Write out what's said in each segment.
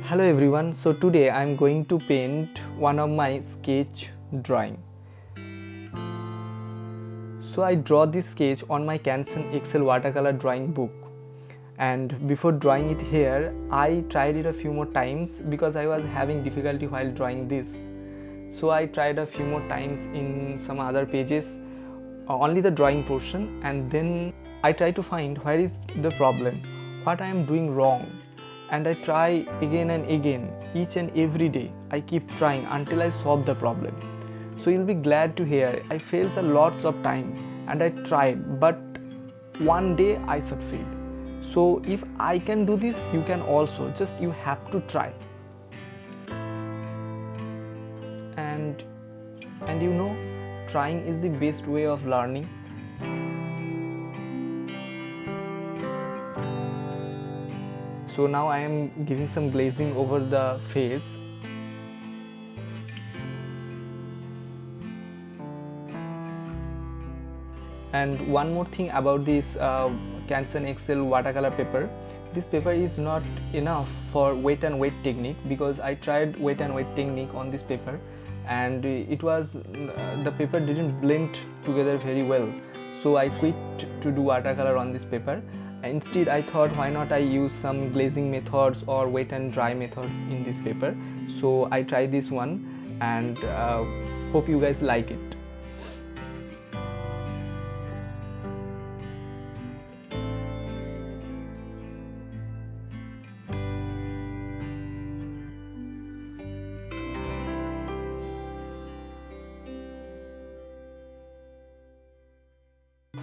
Hello everyone, so today I am going to paint one of my sketch drawing. So I draw this sketch on my Canson Excel watercolor drawing book, and before drawing it here I tried it a few more times because I was having difficulty while drawing this. So I tried a few more times in some other pages, only the drawing portion, and then I try to find where is the problem, what I am doing wrong, and I try again and again, each and every day. I keep trying until I solve the problem. So you'll be glad to hear I failed a lots of time and I tried, but one day I succeed. So if I can do this, you can also, just you have to try. And you know, trying is the best way of learning. So now I am giving some glazing over the face. And one more thing about this Canson Excel watercolor paper, this paper is not enough for wet and wet technique, because I tried wet and wet technique on this paper and it was the paper didn't blend together very well. So I quit to do watercolor on this paper. Instead I thought, why not I use some glazing methods or wet and dry methods in this paper. So I tried this one and hope you guys like it.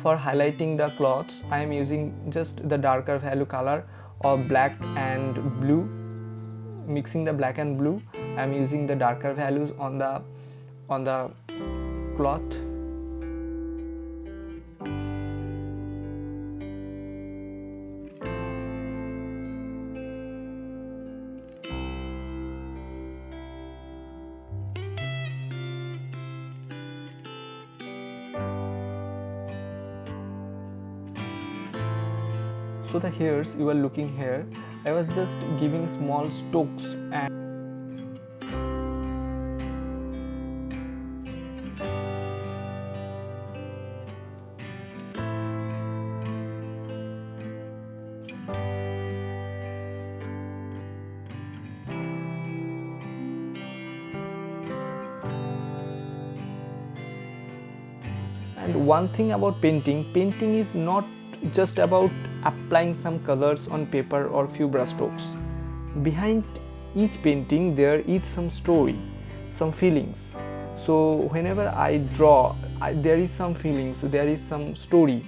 For highlighting the cloths, I am using just the darker value color of black and blue. Mixing the black and blue, I am using the darker values on the cloth. So the hairs you are looking here, I was just giving small strokes and one thing about painting is not just about applying some colors on paper or few brush strokes. Behind each painting there is some story, some feelings. So whenever I draw, there is some feelings, there is some story.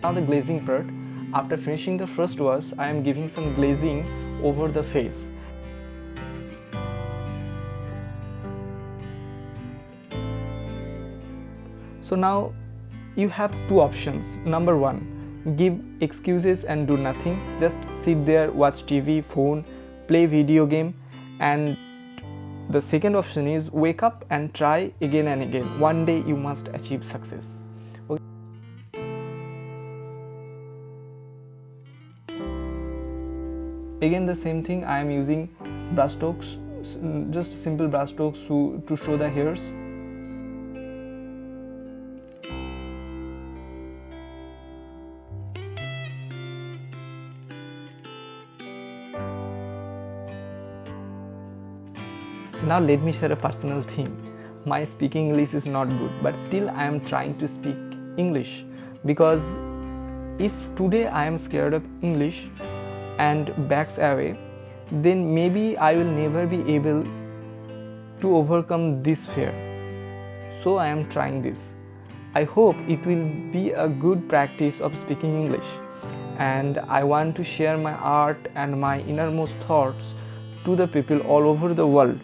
Now the glazing part. After finishing the first wash, I am giving some glazing over the face. So now you have two options. Number one, give excuses and do nothing. Just sit there, watch TV, phone, play video game. And the second option is wake up and try again and again. One day you must achieve success. Again the same thing, I am using brush strokes, just simple brush strokes to show the hairs. Now let me share a personal thing. My speaking English is not good, but still I am trying to speak English, because if today I am scared of English and backs away, then maybe I will never be able to overcome this fear. So I am trying this. I hope it will be a good practice of speaking English, and I want to share my art and my innermost thoughts to the people all over the world.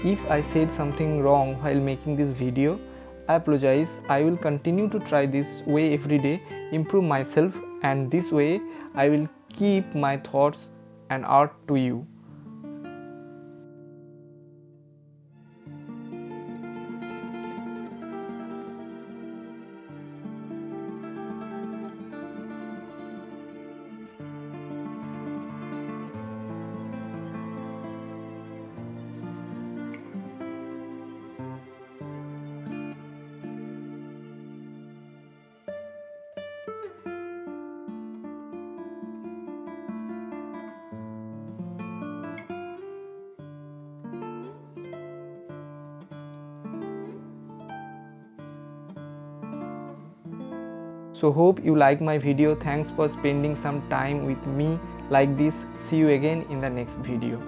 if I said something wrong while making this video, I apologize. I will continue to try this way every day, improve myself, and this way I will keep my thoughts and art to you. So hope you like my video. Thanks for spending some time with me like this. See you again in the next video.